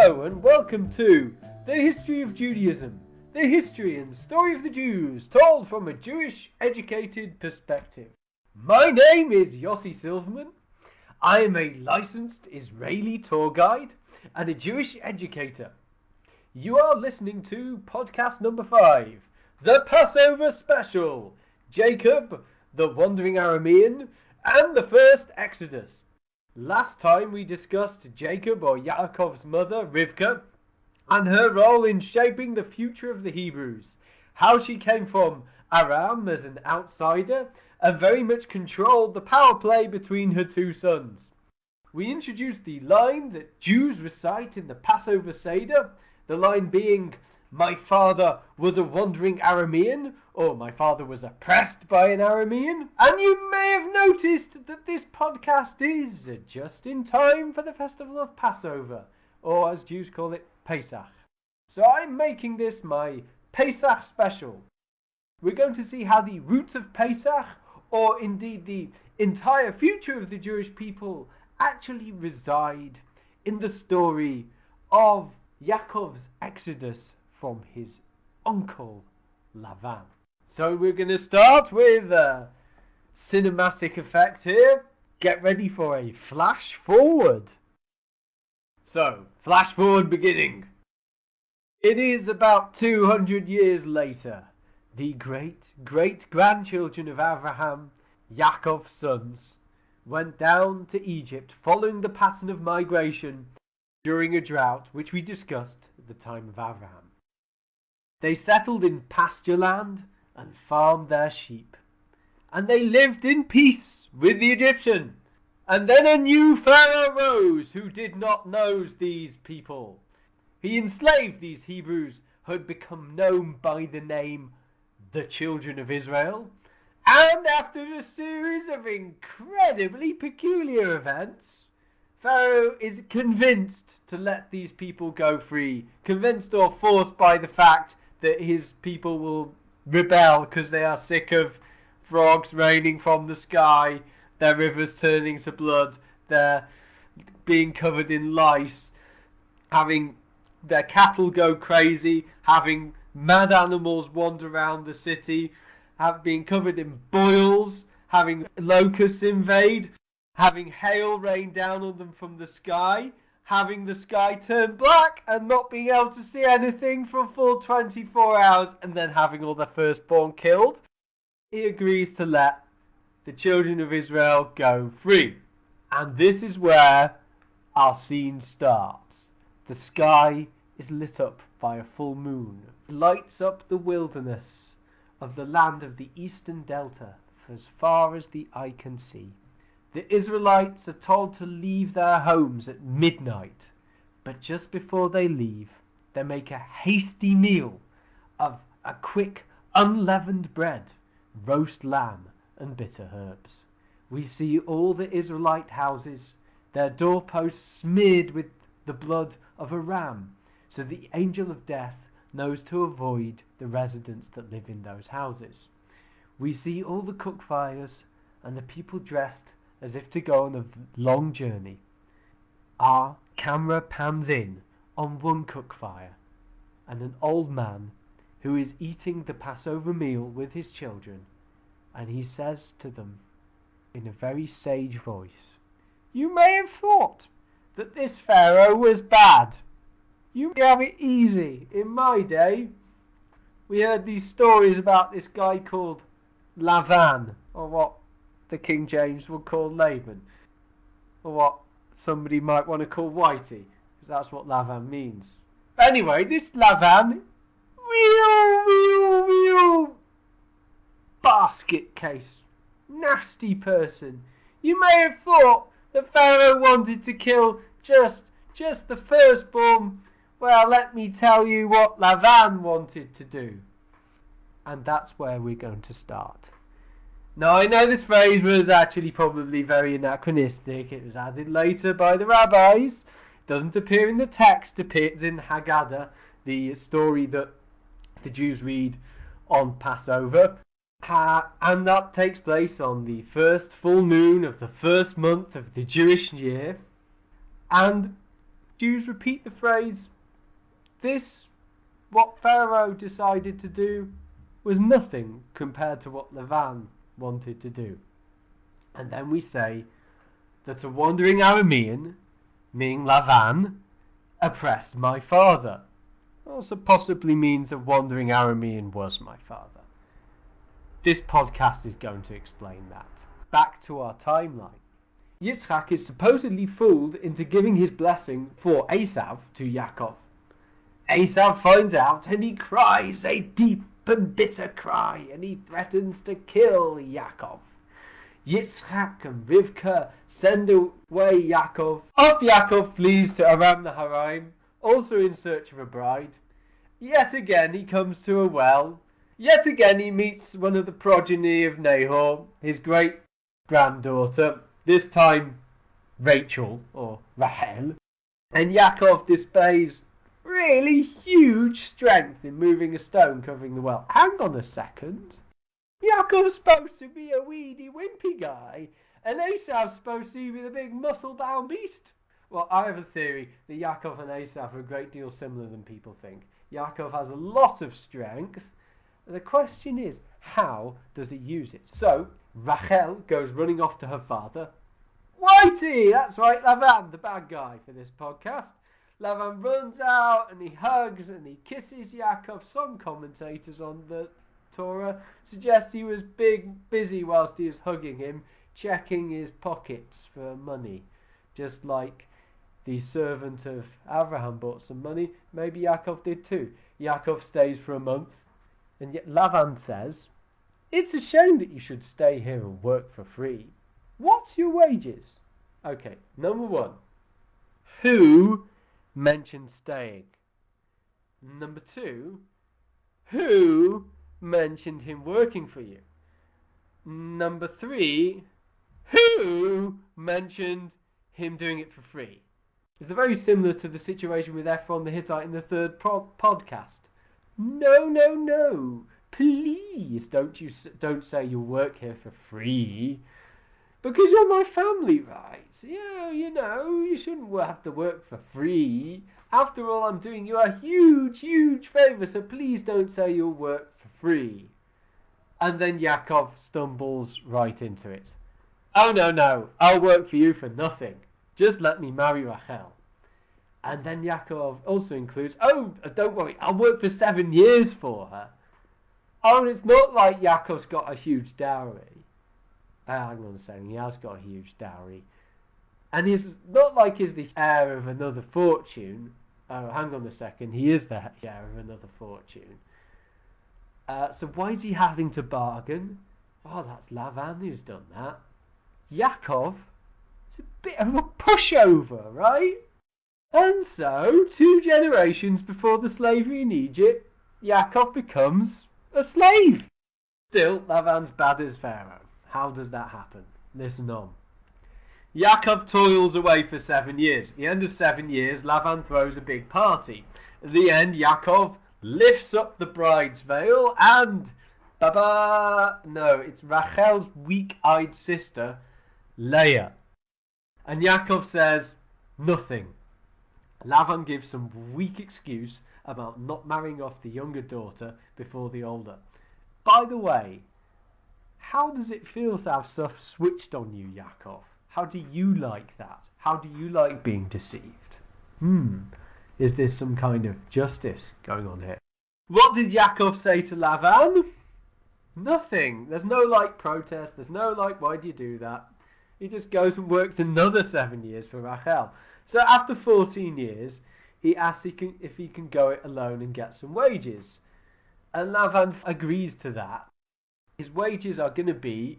Hello and welcome to the history of Judaism, the history and story of the Jews told from a Jewish educated perspective. My name is Yossi Silverman. I am a licensed Israeli tour guide and a Jewish educator. You are listening to podcast number 5, the Passover Special, Jacob, the Wandering Aramean, and the First Exodus. Last time we discussed Jacob or Yaakov's mother, Rivka, and her role in shaping the future of the Hebrews, how she came from Aram as an outsider and very much controlled the power play between her two sons. We introduced the line that Jews recite in the Passover Seder, the line being, "My father was a wandering Aramean," or "My father was oppressed by an Aramean." And you may have noticed that this podcast is just in time for the festival of Passover, or as Jews call it, Pesach. So I'm making this my Pesach special. We're going to see how the roots of Pesach, or indeed the entire future of the Jewish people, actually reside in the story of Yaakov's exodus from his uncle Lavan. So we're going to start with a cinematic effect here. Get ready for a flash forward. So, flash forward beginning. It is about 200 years later. The great-great-grandchildren of Abraham, Yaakov's sons, went down to Egypt following the pattern of migration during a drought which we discussed at the time of Abraham. They settled in pasture land and farmed their sheep, and they lived in peace with the Egyptian. And then a new Pharaoh rose who did not know these people. He enslaved these Hebrews who had become known by the name the Children of Israel, and after a series of incredibly peculiar events, Pharaoh is convinced to let these people go free, convinced or forced by the fact that his people will rebel because they are sick of frogs raining from the sky, their rivers turning to blood, their being covered in lice, having their cattle go crazy, having mad animals wander around the city, being covered in boils, having locusts invade, having hail rain down on them from the sky, having the sky turn black and not being able to see anything for a full 24 hours, and then having all their firstborn killed. He agrees to let the children of Israel go free. And this is where our scene starts. The sky is lit up by a full moon. It lights up the wilderness of the land of the eastern delta for as far as the eye can see. The Israelites are told to leave their homes at midnight, but just before they leave, they make a hasty meal of a quick, unleavened bread, roast lamb, and bitter herbs. We see all the Israelite houses, their doorposts smeared with the blood of a ram, so the angel of death knows to avoid the residents that live in those houses. We see all the cook fires and the people dressed as if to go on a long journey. Our camera pans in on one cook fire and an old man who is eating the Passover meal with his children, and he says to them in a very sage voice, "You may have thought that this Pharaoh was bad. You have it easy. In my day, we heard these stories about this guy called Lavan, or what the King James would call Laban, or what somebody might want to call Whitey, because that's what Lavan means. Anyway, this Lavan, real basket case, nasty person. You may have thought that Pharaoh wanted to kill just the firstborn. Well, let me tell you what Lavan wanted to do." And that's where we're going to start. Now, I know this phrase was actually probably very anachronistic. It was added later by the rabbis. It doesn't appear in the text. It appears in Haggadah, the story that the Jews read on Passover. And that takes place on the first full moon of the first month of the Jewish year. And Jews repeat the phrase, this, what Pharaoh decided to do, was nothing compared to what Lavan wanted to do. And then we say that a wandering Aramean, meaning Lavan, oppressed my father. Also possibly means a wandering Aramean was my father. This podcast is going to explain that. Back to our timeline. Yitzchak is supposedly fooled into giving his blessing for Esav to Yaakov. Esav finds out and he cries a deep and bitter cry, and he threatens to kill Yaakov. Yitzchak and Rivka send away Yaakov. Off Yaakov flees to Aram Naharaim, also in search of a bride. Yet again he comes to a well. Yet again he meets one of the progeny of Nahor, his great-granddaughter, this time Rachel, or Rachel. And Yaakov displays really huge strength in moving a stone covering the well. Hang on a second. Yaakov's supposed to be a weedy, wimpy guy, and Esav's supposed to be the big, muscle-bound beast. Well, I have a theory that Yaakov and Esav are a great deal similar than people think. Yaakov has a lot of strength. The question is, how does he use it? So, Rachel goes running off to her father. Whitey! That's right, Lavan, the bad guy for this podcast. Lavan runs out and he hugs and he kisses Yaakov. Some commentators on the Torah suggest he was busy whilst he was hugging him, checking his pockets for money. Just like the servant of Abraham bought some money, maybe Yaakov did too. Yaakov stays for a month, and yet Lavan says, it's a shame that you should stay here and work for free. What's your wages? Okay, number one, who mentioned staying? Number two, who mentioned him working for you? Number three, who mentioned him doing it for free? It's very similar to the situation with Ephron the Hittite in the third podcast. No. Please don't say you'll work here for free. Because you're my family, right? Yeah, you shouldn't have to work for free. After all, I'm doing you a huge, huge favour, so please don't say you'll work for free. And then Yaakov stumbles right into it. Oh, no, I'll work for you for nothing. Just let me marry Rachel. And then Yaakov also includes, oh, don't worry, I'll work for 7 years for her. Oh, and it's not like Yaakov's got a huge dowry. Hang on a second, he has got a huge dowry. And he's not like he's the heir of another fortune. Oh, hang on a second, he is the heir of another fortune. So why is he having to bargain? Oh, that's Lavan who's done that. Yaakov, it's a bit of a pushover, right? And so, 2 generations before the slavery in Egypt, Yaakov becomes a slave. Still, Lavan's bad as Pharaoh. How does that happen? Listen on. Yaakov toils away for 7 years. At the end of 7 years, Lavan throws a big party. At the end, Yaakov lifts up the bride's veil and... No, it's Rachel's weak-eyed sister, Leah. And Yaakov says, nothing. Lavan gives some weak excuse about not marrying off the younger daughter before the older. By the way, how does it feel to have stuff switched on you, Yaakov? How do you like that? How do you like being deceived? Is there some kind of justice going on here? What did Yaakov say to Lavan? Nothing. There's no protest. There's no why do you do that? He just goes and works another 7 years for Rachel. So after 14 years, he asks if he can go it alone and get some wages. And Lavan agrees to that. His wages are going to be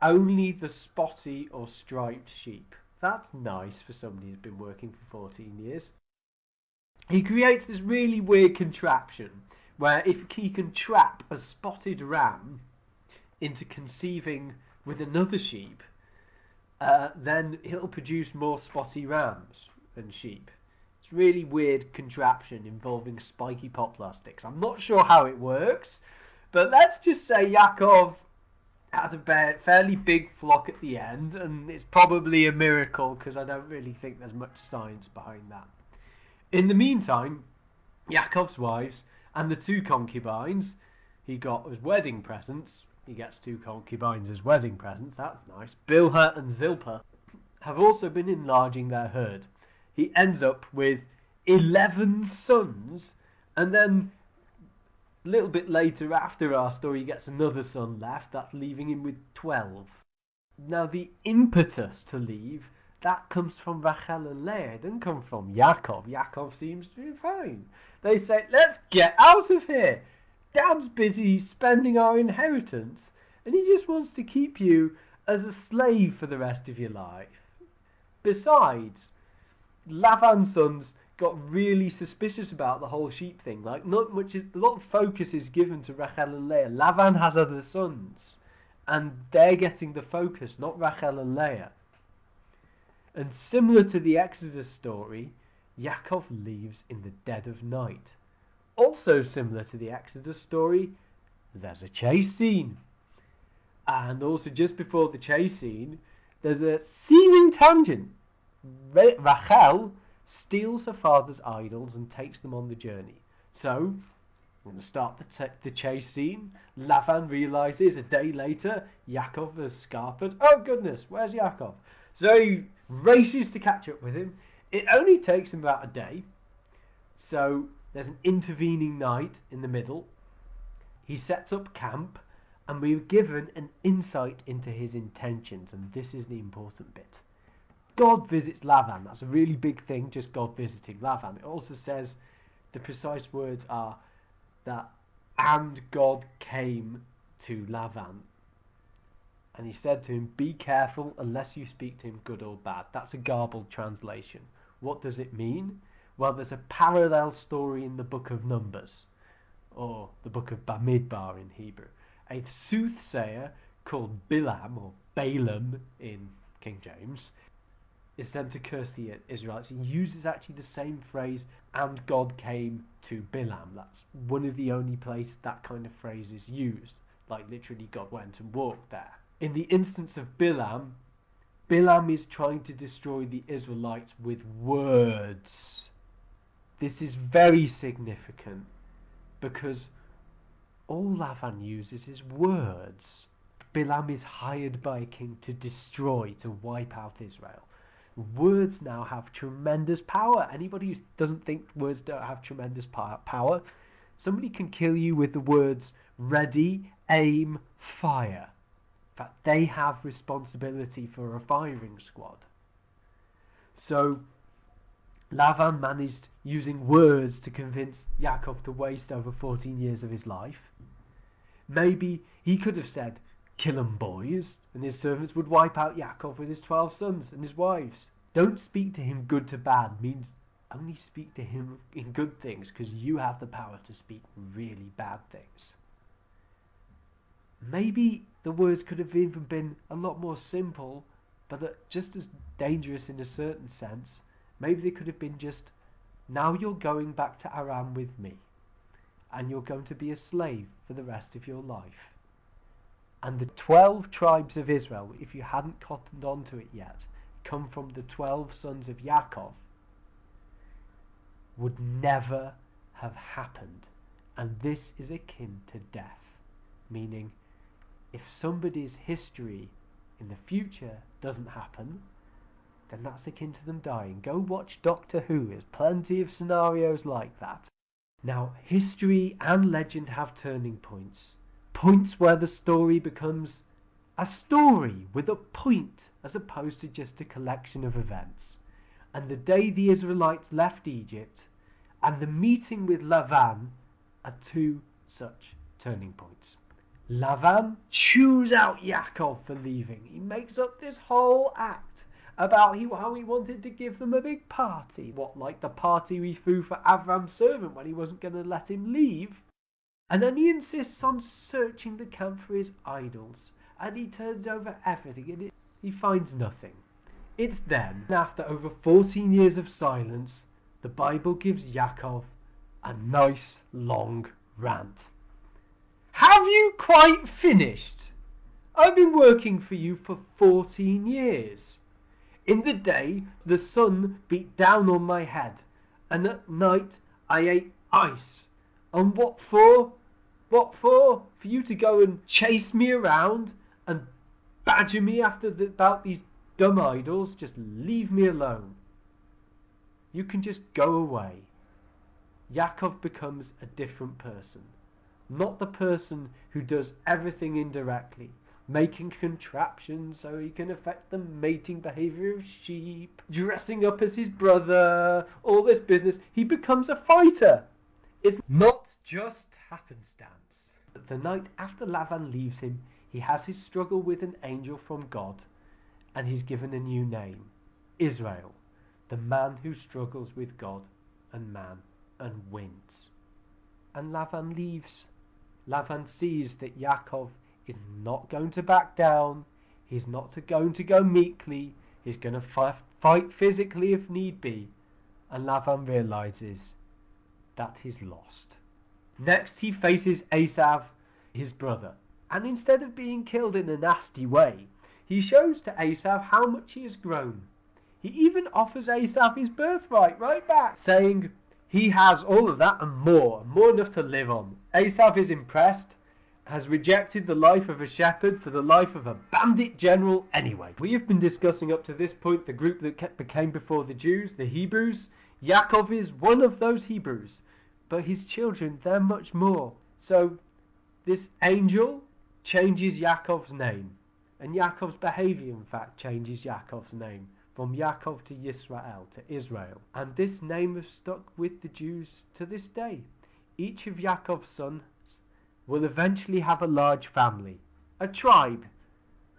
only the spotty or striped sheep. That's nice for somebody who's been working for 14 years. He creates this really weird contraption where if he can trap a spotted ram into conceiving with another sheep, then he'll produce more spotty rams than sheep. It's a really weird contraption involving spiky poplar sticks. I'm not sure how it works, but let's just say Yaakov has a fairly big flock at the end, and it's probably a miracle because I don't really think there's much science behind that. In the meantime, Yaakov's wives and the two concubines he got as wedding presents, he gets two concubines as wedding presents, that's nice, Bilhah and Zilpah, have also been enlarging their herd. He ends up with 11 sons, and then a little bit later after our story he gets another son left, that's leaving him with 12. Now the impetus to leave, that comes from Rachel and Leah, it doesn't come from Yaakov. Yaakov seems to be fine. They say, let's get out of here. Dad's busy spending our inheritance, and he just wants to keep you as a slave for the rest of your life. Besides, Lavan's sons got really suspicious about the whole sheep thing. Like, a lot of focus is given to Rachel and Leah. Lavan has other sons, and they're getting the focus, not Rachel and Leah. And similar to the Exodus story, Yaakov leaves in the dead of night. Also similar to the Exodus story, there's a chase scene. And also just before the chase scene, there's a seeming tangent. Rachel steals her father's idols and takes them on the journey. So, we're going to start the chase scene. Lavan realizes a day later, Yaakov has scarpered. Oh goodness, where's Yaakov? So he races to catch up with him. It only takes him about a day. So there's an intervening night in the middle. He sets up camp, and we're given an insight into his intentions, and this is the important bit. God visits Lavan. That's a really big thing, just God visiting Lavan. It also says, the precise words are that, and God came to Lavan. And he said to him, be careful unless you speak to him good or bad. That's a garbled translation. What does it mean? Well, there's a parallel story in the book of Numbers, or the book of Bamidbar in Hebrew. A soothsayer called Bilam, or Balaam in King James, is sent to curse the Israelites. He uses actually the same phrase, and God came to Bilam. That's one of the only places that kind of phrase is used. Like literally God went and walked there. In the instance of Bilam, Bilam is trying to destroy the Israelites with words. This is very significant because all Lavan uses is words. Bilam is hired by a king to destroy, to wipe out Israel. Words now have tremendous power. Anybody who doesn't think words don't have tremendous power, somebody can kill you with the words ready, aim, fire. In fact, they have responsibility for a firing squad. So Lavan managed using words to convince Yaakov to waste over 14 years of his life. Maybe he could have said, kill 'em boys, and his servants would wipe out Yaakov with his 12 sons and his wives. Don't speak to him good to bad means only speak to him in good things, because you have the power to speak really bad things. Maybe the words could have even been a lot more simple, but just as dangerous in a certain sense. Maybe they could have been just, now you're going back to Aram with me, and you're going to be a slave for the rest of your life. And the 12 tribes of Israel, if you hadn't cottoned on to it yet, come from the 12 sons of Yaakov, would never have happened. And this is akin to death, meaning if somebody's history in the future doesn't happen, then that's akin to them dying. Go watch Doctor Who, there's plenty of scenarios like that. Now, history and legend have turning points. Points where the story becomes a story with a point as opposed to just a collection of events. And the day the Israelites left Egypt and the meeting with Lavan are two such turning points. Lavan chews out Yaakov for leaving. He makes up this whole act about how he wanted to give them a big party. What, like the party we threw for Avram's servant when he wasn't going to let him leave? And then he insists on searching the camp for his idols. And he turns over everything and he finds nothing. It's then, after over 14 years of silence, the Bible gives Yaakov a nice long rant. Have you quite finished? I've been working for you for 14 years. In the day, the sun beat down on my head. And at night I ate ice. And what for? What for? For you to go and chase me around and badger me about these dumb idols? Just leave me alone. You can just go away. Yaakov becomes a different person. Not the person who does everything indirectly, making contraptions so he can affect the mating behaviour of sheep, dressing up as his brother, all this business. He becomes a fighter. It's not just happenstance. The night after Lavan leaves him, he has his struggle with an angel from God, and he's given a new name, Israel, the man who struggles with God and man and wins. And Lavan leaves. Lavan sees that Yaakov is not going to back down. He's not going to go meekly. He's going to fight physically if need be. And Lavan realizes that he's lost. Next he faces Esav, his brother. And instead of being killed in a nasty way, he shows to Esav how much he has grown. He even offers Esav his birthright right back, saying he has all of that and more enough to live on. Esav is impressed, has rejected the life of a shepherd for the life of a bandit general anyway. We have been discussing up to this point the group that became before the Jews, the Hebrews. Yaakov is one of those Hebrews, but his children, they're much more. So this angel changes Yaakov's name, and Yaakov's behaviour in fact changes Yaakov's name from Yaakov to Yisrael, to Israel. And this name has stuck with the Jews to this day. Each of Yaakov's sons will eventually have a large family, a tribe.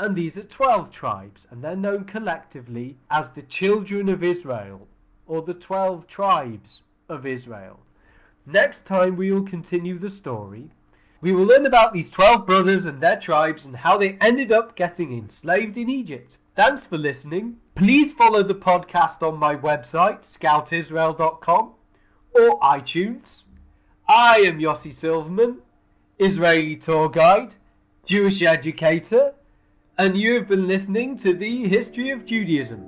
And these are 12 tribes, and they're known collectively as the children of Israel, or the 12 tribes of Israel. Next time we will continue the story. We will learn about these 12 brothers and their tribes and how they ended up getting enslaved in Egypt. Thanks for listening. Please follow the podcast on my website, scoutisrael.com, or iTunes. I am Yossi Silverman, Israeli tour guide, Jewish educator, and you have been listening to the History of Judaism.